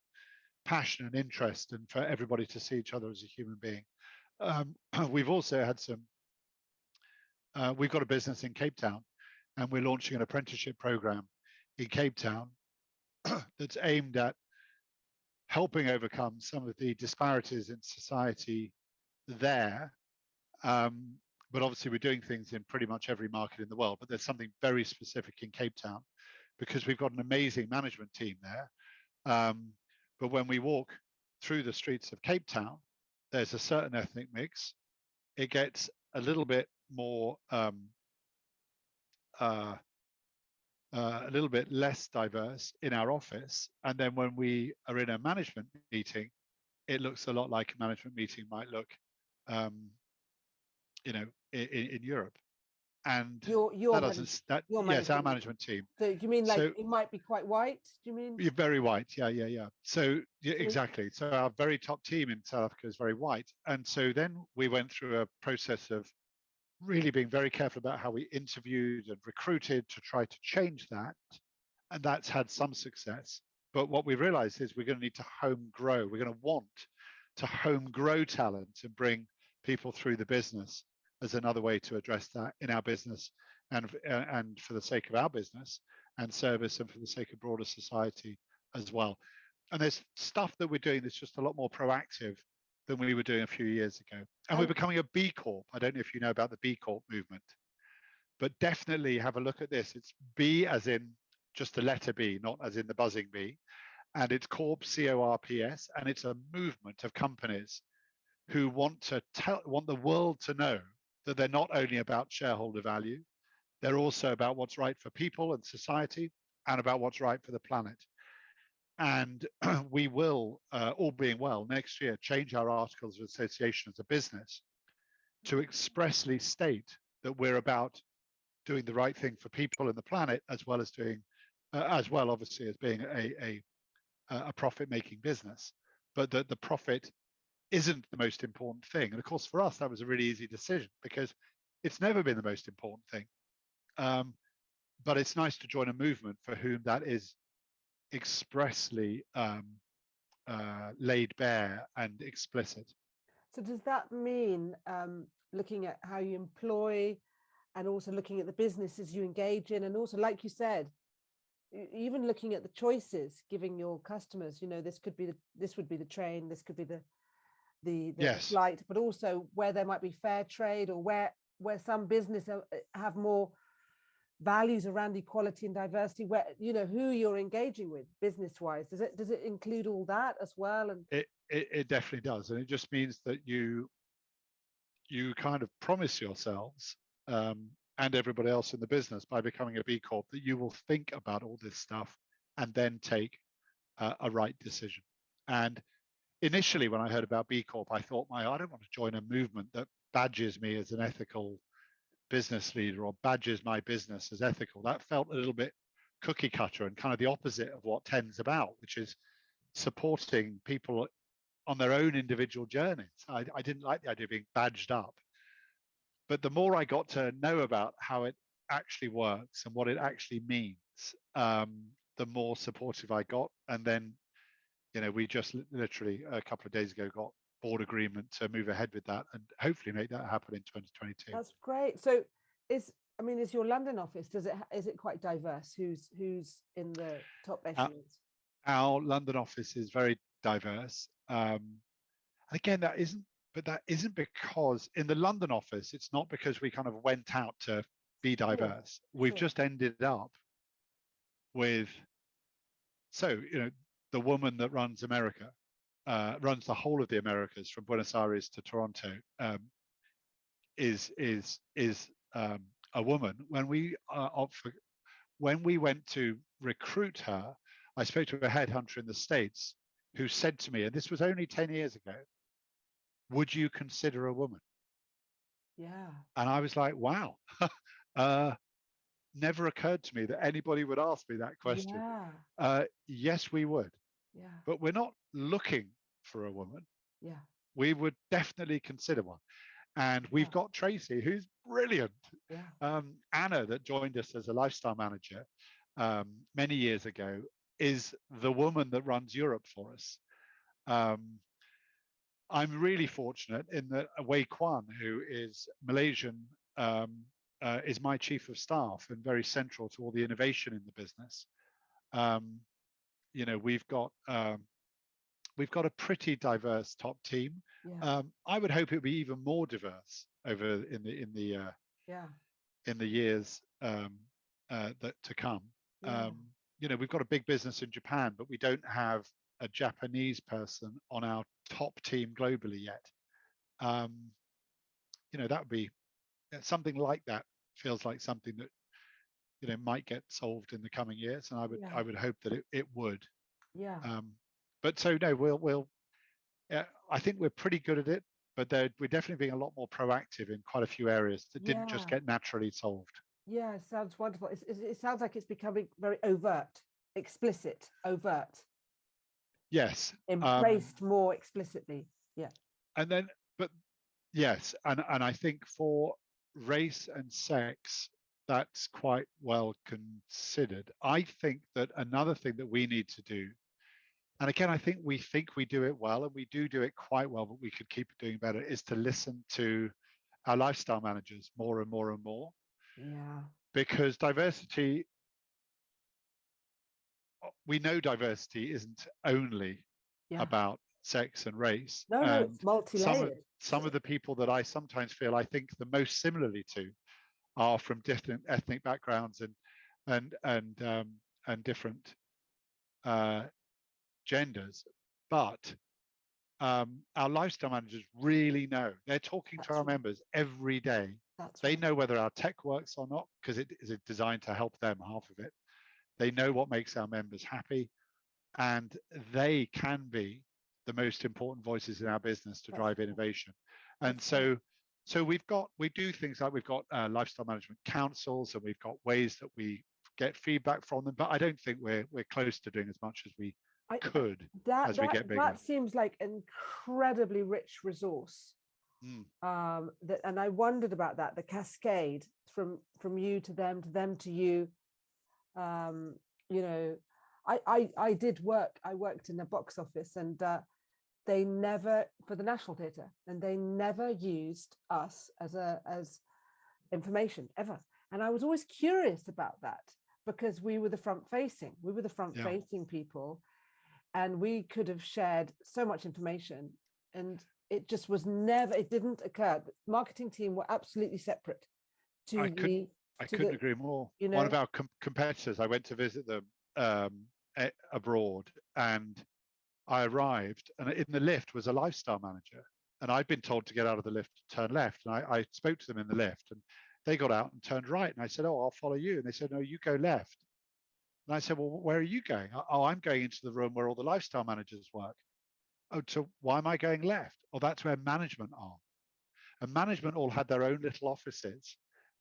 [SPEAKER 2] passion and interest, and for everybody to see each other as a human being. We've also had some, we've got a business in Cape Town, and we're launching an apprenticeship program in Cape Town that's aimed at helping overcome some of the disparities in society there. But obviously we're doing things in pretty much every market in the world, but there's something very specific in Cape Town because we've got an amazing management team there. But when we walk through the streets of Cape Town, there's a certain ethnic mix. It gets a little bit more, a little bit less diverse in our office. And then when we are in a management meeting, it looks a lot like a management meeting might look, you know, in Europe. And
[SPEAKER 1] your
[SPEAKER 2] that doesn't, that, yes, our management team.
[SPEAKER 1] So do you mean like it might be quite white? Do you mean?
[SPEAKER 2] You're very white, yeah. So yeah, exactly. So our very top team in South Africa is very white. And so then we went through a process of really being very careful about how we interviewed and recruited to try to change that. And that's had some success. But what we realized is we're going to need to home grow. We're going to want to home grow talent and bring people through the business as another way to address that in our business, and for the sake of our business and service, and for the sake of broader society as well. And there's stuff that we're doing that's just a lot more proactive than we were doing a few years ago. And we're becoming a B Corp. I don't know if you know about the B Corp movement, but definitely have a look at this. It's B as in just the letter B, not as in the buzzing bee. And it's Corp, C-O-R-P-S, and it's a movement of companies who want the world to know that they're not only about shareholder value, they're also about what's right for people and society, and about what's right for the planet. And we will, all being well, next year change our articles of association as a business to expressly state that we're about doing the right thing for people and the planet, as well as doing, as well, obviously, as being a profit-making business, but that the profit isn't the most important thing. And of course, for us, that was a really easy decision because it's never been the most important thing. But it's nice to join a movement for whom that is expressly laid bare and explicit.
[SPEAKER 1] So does that mean looking at how you employ, and also looking at the businesses you engage in, and also, like you said, even looking at the choices, giving your customers, you know, this would be the train, this could be the
[SPEAKER 2] yes.
[SPEAKER 1] flight, but also where there might be fair trade, or where some business have more values around equality and diversity, where, you know, who you're engaging with business wise. Does it include all that as well? And
[SPEAKER 2] it definitely does. And it just means that you kind of promise yourselves and everybody else in the business, by becoming a B Corp, that you will think about all this stuff and then take a right decision. And initially, when I heard about B Corp, I thought, I don't want to join a movement that badges me as an ethical business leader or badges my business as ethical. That felt a little bit cookie cutter and kind of the opposite of what TEN's about, which is supporting people on their own individual journeys. I didn't like the idea of being badged up. But the more I got to know about how it actually works and what it actually means, the more supportive I got. And then, you know, we just literally a couple of days ago got board agreement to move ahead with that and hopefully make that happen in 2022.
[SPEAKER 1] That's great. So is your London office, is it quite diverse? Who's in the top echelons?
[SPEAKER 2] Our London office is very diverse. And again, that isn't because in the London office, it's not because we kind of went out to be diverse. We've just ended up with, so, you know, the woman that runs America, runs the whole of the Americas from Buenos Aires to Toronto, is a woman. When we went to recruit her, I spoke to a headhunter in the States who said to me, and this was only 10 years ago, would you consider a woman?
[SPEAKER 1] Yeah.
[SPEAKER 2] And I was like, wow. Never occurred to me that anybody would ask me that question.
[SPEAKER 1] Yeah.
[SPEAKER 2] Yes, we would,
[SPEAKER 1] Yeah.
[SPEAKER 2] but we're not looking for a woman.
[SPEAKER 1] Yeah.
[SPEAKER 2] We would definitely consider one. And we've got Tracy, who's brilliant.
[SPEAKER 1] Yeah.
[SPEAKER 2] Anna, that joined us as a lifestyle manager many years ago, is the woman that runs Europe for us. I'm really fortunate in that Wei Kwan, who is Malaysian, is my chief of staff and very central to all the innovation in the business. You know, we've got a pretty diverse top team.
[SPEAKER 1] Yeah.
[SPEAKER 2] I would hope it would be even more diverse over in the years that to come.
[SPEAKER 1] Yeah.
[SPEAKER 2] You know, we've got a big business in Japan, but we don't have a Japanese person on our top team globally yet. You know, that would be something like that. Feels like something that, you know, might get solved in the coming years, and I would hope that it would.
[SPEAKER 1] Yeah.
[SPEAKER 2] But so no, we'll I think we're pretty good at it, but we're definitely being a lot more proactive in quite a few areas that didn't just get naturally solved.
[SPEAKER 1] Yeah, it sounds wonderful. It sounds like it's becoming very overt, explicit, overt.
[SPEAKER 2] Yes.
[SPEAKER 1] Embraced more explicitly. Yeah.
[SPEAKER 2] And then, but yes, and I think for race and sex, that's quite well considered. I think that another thing that we need to do, and again, I think we do it well, and we do it quite well, but we could keep doing better, is to listen to our lifestyle managers more and more and more.
[SPEAKER 1] Yeah.
[SPEAKER 2] Because diversity, we know diversity isn't only about sex and race.
[SPEAKER 1] No,
[SPEAKER 2] and
[SPEAKER 1] it's multi-layered.
[SPEAKER 2] Some of the people that I sometimes feel I think the most similarly to are from different ethnic backgrounds and different genders. But our lifestyle managers really know. They're talking to our members every day. They know whether our tech works or not, because it is designed to help them, half of it. They know what makes our members happy, and they can be the most important voices in our business to drive innovation. And so we do things like we've got lifestyle management councils, and we've got ways that we get feedback from them. But I don't think we're close to doing as much as we could as we get bigger.
[SPEAKER 1] That seems like an incredibly rich resource. And I wondered about that, the cascade from you to them to you. You know, I worked in a box office, and they never, for the National Theatre, and they never used us as information ever. And I was always curious about that, because we were the front facing people, and we could have shared so much information, and it just was never, it didn't occur. The marketing team were absolutely separate
[SPEAKER 2] I couldn't agree more. You know, one of our competitors, I went to visit them abroad, and I arrived, and in the lift was a lifestyle manager, and I'd been told to get out of the lift, turn left, and I spoke to them in the lift, and they got out and turned right, and I said, "Oh, I'll follow you," and they said, "No, you go left." And I said, "Well, where are you going?" "Oh, I'm going into the room where all the lifestyle managers work." "Oh, so why am I going left?" "Oh, that's where management are." And management all had their own little offices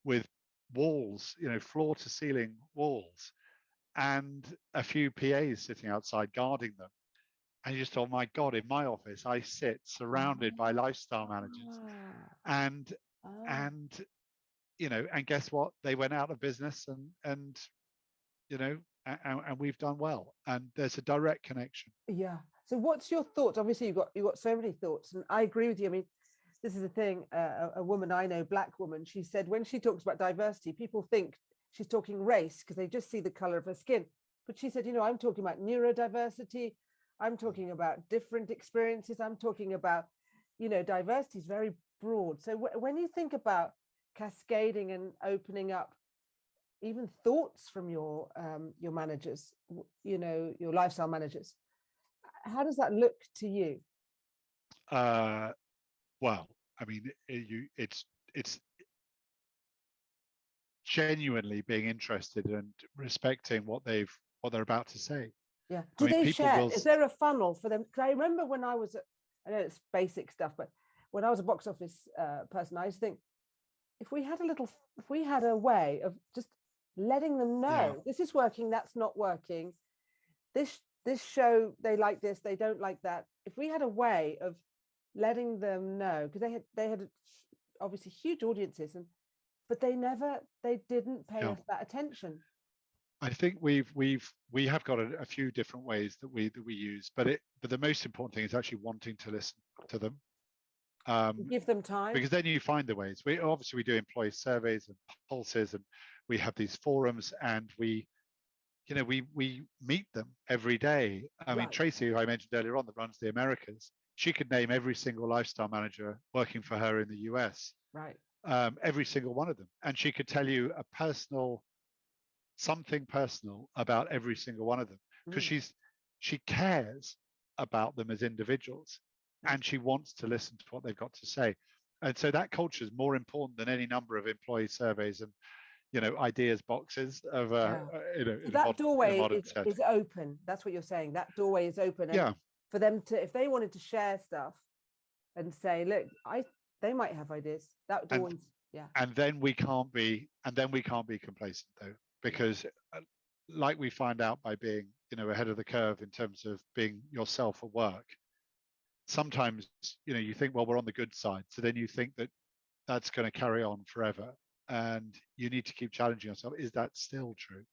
[SPEAKER 2] with walls, you know, floor to ceiling walls, and a few PAs sitting outside guarding them. And you just thought, my God, in my office, I sit surrounded by lifestyle managers. And you know, and guess what? They went out of business, and you know, and we've done well. And there's a direct connection.
[SPEAKER 1] Yeah. So what's your thoughts? Obviously, you've got so many thoughts, and I agree with you. I mean, this is the thing. A woman I know, black woman, she said when she talks about diversity, people think she's talking race because they just see the color of her skin. But she said, you know, I'm talking about neurodiversity. I'm talking about different experiences. I'm talking about, you know, diversity is very broad. So when you think about cascading and opening up even thoughts from your managers, you know, your lifestyle managers, how does that look to you?
[SPEAKER 2] Well, I mean, it's genuinely being interested and respecting what they're about to say.
[SPEAKER 1] Yeah.
[SPEAKER 2] I
[SPEAKER 1] Do
[SPEAKER 2] mean,
[SPEAKER 1] they
[SPEAKER 2] people
[SPEAKER 1] share?
[SPEAKER 2] will,
[SPEAKER 1] Is there a funnel for them? Because I remember when I was, I know it's basic stuff, but when I was a box office person, I used to think if we had a way of just letting them know this is working, that's not working. This show, they like this, they don't like that. If we had a way of letting them know, because they had obviously huge audiences, but they didn't pay us that attention.
[SPEAKER 2] I think we have got a few different ways that we use, but the most important thing is actually wanting to listen to them.
[SPEAKER 1] Give them time,
[SPEAKER 2] because then you find the ways. We do employee surveys and pulses, and we have these forums, and we meet them every day. I mean, Tracy, who I mentioned earlier on, that runs the Americas, she could name every single lifestyle manager working for her in the US,
[SPEAKER 1] right?
[SPEAKER 2] Every single one of them, and she could tell you something personal about every single one of them, because she cares about them as individuals, and she wants to listen to what they've got to say. And so that culture is more important than any number of employee surveys and ideas boxes of
[SPEAKER 1] that doorway is open. That's what you're saying. That doorway is open, and for them to, if they wanted to share stuff and say, look, they might have ideas. That door is,
[SPEAKER 2] and then we can't be complacent, though, because like we find out by being ahead of the curve in terms of being yourself at work, sometimes you think, well, we're on the good side, so then you think that that's going to carry on forever, and you need to keep challenging yourself. Is that still true,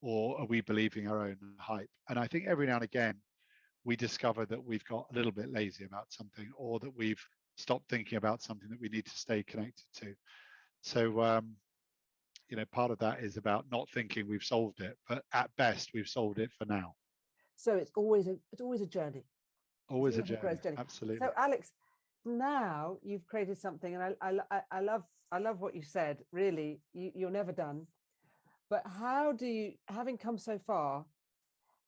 [SPEAKER 2] or are we believing our own hype? And I think every now and again we discover that we've got a little bit lazy about something, or that we've stopped thinking about something that we need to stay connected to. So part of that is about not thinking we've solved it, but at best we've solved it for now.
[SPEAKER 1] So it's always a journey.
[SPEAKER 2] Always a journey. Absolutely.
[SPEAKER 1] So Alex, now you've created something, and I love what you said. Really, you're never done. But how do you, having come so far,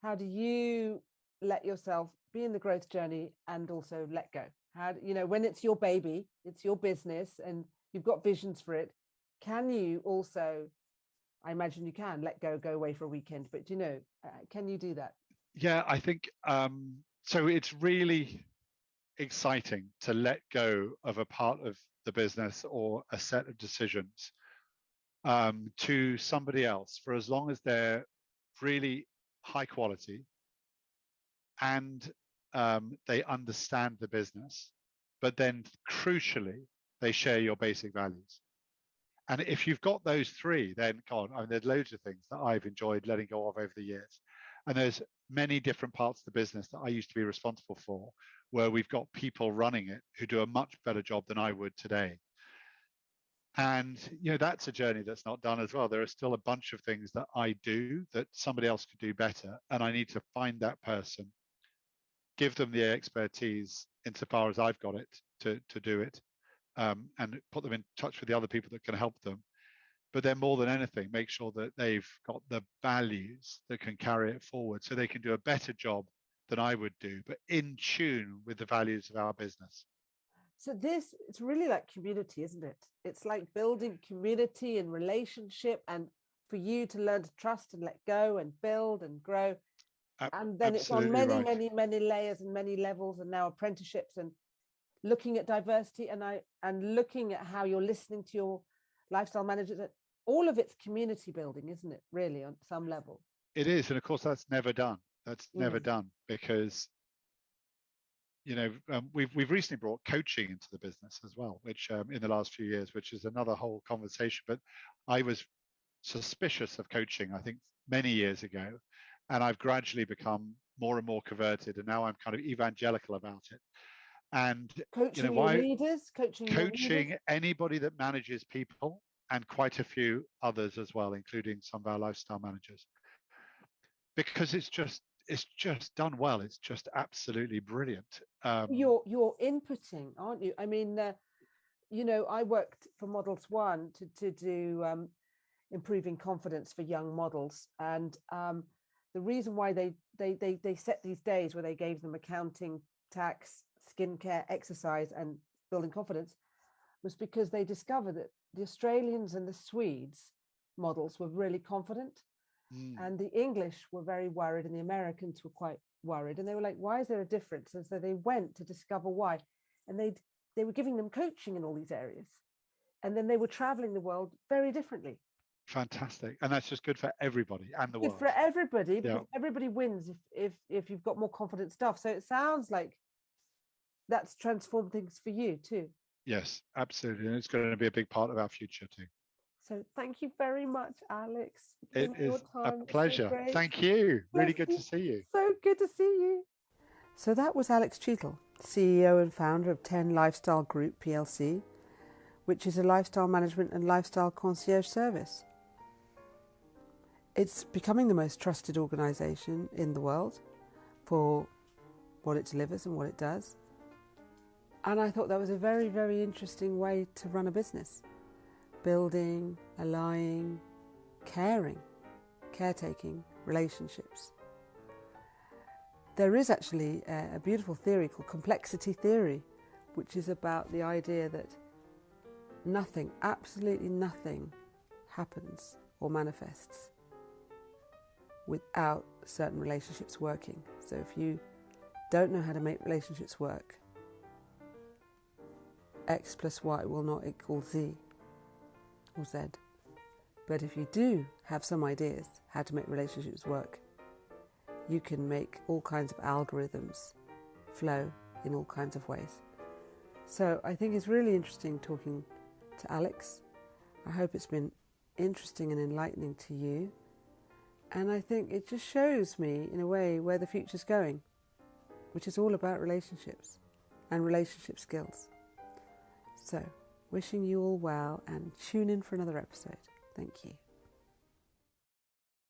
[SPEAKER 1] how do you let yourself be in the growth journey and also let go? How, when it's your baby, it's your business, and you've got visions for it, can you also, I imagine you can let go away for a weekend, but can you do that?
[SPEAKER 2] Yeah, I think so. It's really exciting to let go of a part of the business or a set of decisions to somebody else, for as long as they're really high quality and they understand the business, but then crucially they share your basic values. And if you've got those three, then God, I mean, there's loads of things that I've enjoyed letting go of over the years. And there's many different parts of the business that I used to be responsible for, where we've got people running it who do a much better job than I would today. And that's a journey that's not done as well. There are still a bunch of things that I do that somebody else could do better, and I need to find that person, give them the expertise insofar as I've got it to do it, and put them in touch with the other people that can help them. But then more than anything, make sure that they've got the values that can carry it forward, so they can do a better job than I would do, but in tune with the values of our business.
[SPEAKER 1] So it's really like community, isn't it? It's like building community and relationship, and for you to learn to trust and let go and build and grow. And then it's on many layers and many levels, and now apprenticeships and looking at diversity and looking at how you're listening to your lifestyle managers. All of it's community building, isn't it? Really, on some level.
[SPEAKER 2] It is, and of course that's never done. That's never done, because we've recently brought coaching into the business as well, which in the last few years, which is another whole conversation. But I was suspicious of coaching, I think, many years ago, and I've gradually become more and more converted, and now I'm kind of evangelical about it. And
[SPEAKER 1] coaching your leaders, coaching
[SPEAKER 2] anybody that manages people, and quite a few others as well, including some of our lifestyle managers, because it's just done well. It's just absolutely brilliant.
[SPEAKER 1] You're inputting, aren't you? I mean, I worked for Models One to do improving confidence for young models, and the reason why they set these days where they gave them accounting, tax, skincare, exercise, and building confidence was because they discovered that the Australians and the Swedes models were really confident, And the English were very worried and the Americans were quite worried. And they were like, why is there a difference? And so they went to discover why. And they were giving them coaching in all these areas. And then they were traveling the world very differently.
[SPEAKER 2] Fantastic. And that's just good for everybody and the world.
[SPEAKER 1] Good for everybody, because everybody wins if you've got more confident stuff. So it sounds like that's transformed things for you too.
[SPEAKER 2] Yes, absolutely. And it's going to be a big part of our future too.
[SPEAKER 1] So thank you very much, Alex.
[SPEAKER 2] It is a pleasure.
[SPEAKER 1] So
[SPEAKER 2] thank you. Really good to see you.
[SPEAKER 1] So good to see you. So that was Alex Cheatle, CEO and founder of 10 Lifestyle Group PLC, which is a lifestyle management and lifestyle concierge service. It's becoming the most trusted organisation in the world for what it delivers and what it does. And I thought that was a very, very interesting way to run a business. Building, allying, caring, caretaking relationships. There is actually a beautiful theory called complexity theory, which is about the idea that nothing, absolutely nothing, happens or manifests without certain relationships working. So if you don't know how to make relationships work, X plus Y will not equal Z or Z. But if you do have some ideas how to make relationships work, you can make all kinds of algorithms flow in all kinds of ways. So I think it's really interesting talking to Alex. I hope it's been interesting and enlightening to you. And I think it just shows me, in a way, where the future's going, which is all about relationships and relationship skills. So, wishing you all well and tune in for another episode. Thank you.